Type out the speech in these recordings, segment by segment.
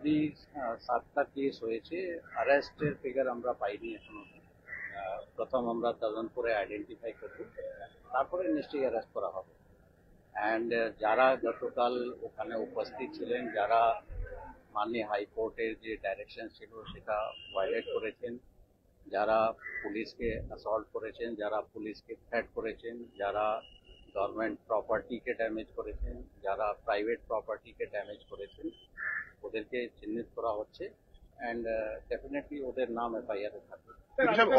অবধি 7টা কেস হয়েছে। অ্যারেস্টের ফিগার আমরা পাইনি এখনো। প্রথম আমরা তদন্ত করে আইডেন্টিফাই করব, তারপরে নিশ্চয়ই অ্যারেস্ট করা হবে। অ্যান্ড যারা গতকাল ওখানে উপস্থিত ছিলেন, যারা মাননীয় হাইকোর্টের যে ডাইরেকশন ছিল সেটা ভায়োলেট করেছেন, যারা পুলিশকে অ্যাসল্ট করেছেন, যারা পুলিশকে থ্রেট করেছেন, যারা গভর্নমেন্ট প্রপার্টিকে ড্যামেজ করেছেন, যারা প্রাইভেট প্রপার্টিকে ড্যামেজ করেছেন, ওদেরকে চিহ্নিত করা হচ্ছে অ্যান্ড ডেফিনেটলি ওদের নাম এফআইআর এ থাকবে।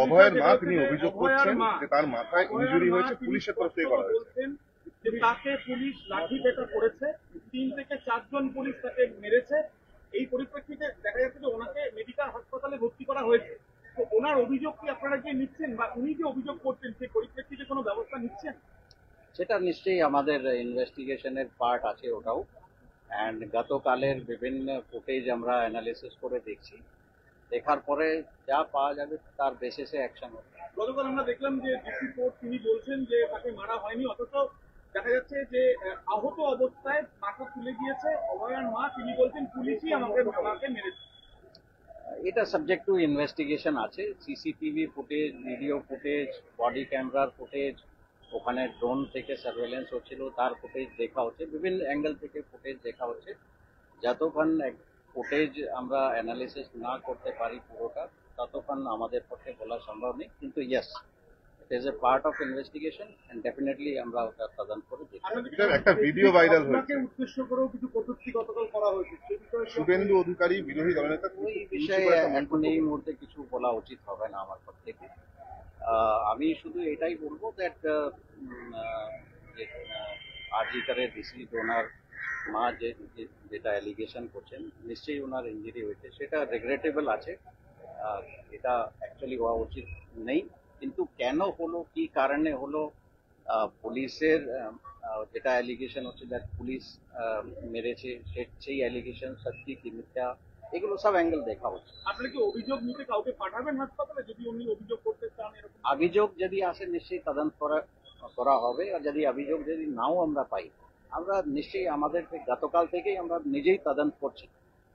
অভয়ের মা তিনি অভিযোগ করছেন যে তার মাথায় ইনজুরি হয়েছে, পুলিশের তরফ থেকে করা হয়েছে, যে তাকে পুলিশ লাঠি পেটা করেছে, 3 থেকে 4 জন পুলিশ তাকে মেরেছে। এই পরিপ্রেক্ষিতে দেখা যাচ্ছে যে ওনাকে মেডিকেল হাসপাতালে ভর্তি করা হয়েছে। তো ওনার অভিযোগ কি আপনারা কি নিচ্ছেন, বা উনি যে অভিযোগ করছেন সেই পরিপ্রেক্ষিতে কোনো ব্যবস্থা নিচ্ছেন? সেটা নিশ্চয়ই আমাদের ইনভেস্টিগেশনের পার্ট আছে ওটাও। অ্যান্ড গতকালের বিভিন্ন ফুটেজ আমরা অ্যানালিসিস করে দেখছি, দেখার পরে যা পাওয়া যাবে তার বেসিসে অ্যাকশন হবে। গতকাল আমরা দেখলাম যে ডিসি কোর্ট তিনি বলছেন যে তাকে মারা হয়নি, অথচ দেখা যাচ্ছে যে আহত অবস্থায় মাথা তুলে গিয়েছে অভয়ার মা, তিনি বলছেন পুলিশই আমাকে মেরেছে। এটা সাবজেক্ট টু ইনভেস্টিগেশন আছে। CCTV footage, video footage, body ক্যামেরার ফুটেজ, ওখানে ড্রোন থেকে সার্ভেলেন্স হচ্ছিল তার ফুটেজ দেখা হচ্ছে, বিভিন্ন অ্যাঙ্গেল থেকে ফুটেজ দেখা হচ্ছে। যতক্ষণ ফুটেজ আমরা অ্যানালিসিস না করতে পারি পুরোটা, ততক্ষণ আমাদের পক্ষে বলা সম্ভব নেই। কিন্তু yes, it is a part of investigation and definitely আমরা ওটা তদন্ত করে দেখি। একটা ভিডিও ভাইরাল হয়েছে, উদ্দেশ্য করেও কিছু কটূক্তি গতকাল করা হয়েছে, সেই বিষয়ে শুভেন্দু অধিকারী বিরোধী দলনেতা, ওই বিষয়ে এখন এই মুহূর্তে কিছু বলা উচিত হবে না আমার পক্ষ থেকে। আমি শুধু এটাই বলবো দ্যাট আরজিকরের ডিসিজ ওনার মা যেটা অ্যালিগেশন করছেন, নিশ্চয়ই ওনার ইঞ্জুরি হয়েছে, সেটা রেগ্রেটেবল আছে। এটা অ্যাকচুয়ালি হওয়া উচিত নেই, কিন্তু কেন হলো, কি কারণে হলো, পুলিশের যেটা অ্যালিগেশন হচ্ছে দ্যাট পুলিশ মেরেছে, সেই অ্যালিগেশন সত্যি কি মিথ্যা, এগুলো সব অ্যাঙ্গেল দেখা হচ্ছে। আপনারা কি অভিযোগ নিতে কাউকে পাঠাবেন হাসপাতালে যদি উনি অভিযোগ করতে চান? এরকম অভিযোগ যদি আসে নিশ্চয়ই তদন্ত করা হবে, আর যদি অভিযোগ যদি নাও আমরা পাই, আমরা নিশ্চয়ই আমাদের গতকাল থেকেই আমরা নিজেই তদন্ত করছি।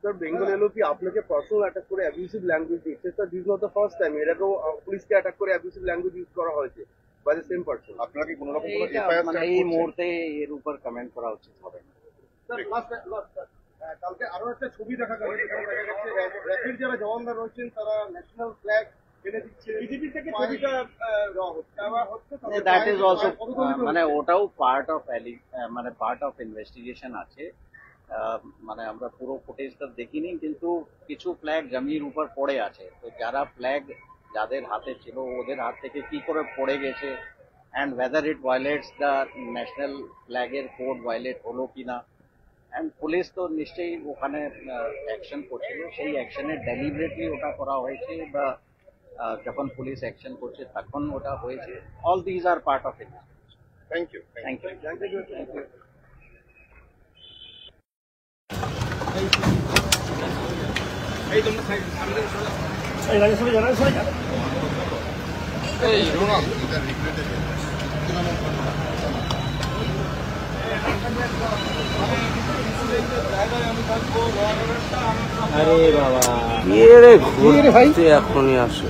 স্যার, বেঙ্গল এলওপি আপনাকে পার্সোনাল অ্যাটাক করে অ্যাবিউসিভ ল্যাঙ্গুয়েজ দিচ্ছে। Sir, this not the first time, এর আগেও পুলিশকে অ্যাটাক করে অ্যাবিউসিভ ল্যাঙ্গুয়েজ ইউজ করা হয়েছে বাই দ্য সেম পার্সন। আপনারা কি কোনো রকম মানে এই মুহূর্তে এর উপর কমেন্ট করা উচিত হবে না। কালকে আরো একটা ছবি দেখা গেল, যেখানে দেখা যাচ্ছে র্যাপির যারা জওয়ানরা রয়েছেন তারা ন্যাশনাল ফ্ল্যাগ এনে দিচ্ছে, বিজেপি থেকে ছবিটা দ্যাট ইজ অলসো মানে ওটাও পার্ট অফ ইনভেস্টিগেশন আছে। মানে আমরা পুরো ফুটেজটা দেখিনি, কিন্তু কিছু ফ্ল্যাগ জমির উপর পড়ে আছে, তো যারা ফ্ল্যাগ যাদের হাতে ছিল ওদের হাত থেকে কি করে পড়ে গেছে, and whether it violates the national ফ্ল্যাগের কোড ভায়োলেট হলো কিনা, অ্যান্ড পুলিশ তো নিশ্চয়ই ওখানে অ্যাকশন করছিল, সেই অ্যাকশনে ডেলিবারেটলি ওটা করা হয়েছে, বা যখন পুলিশ অ্যাকশন করছে তখন ওটা হয়েছে। All these are part of it. Thank you. Thank you. আরে বাবা রে ঘুরতে এখনই আসে।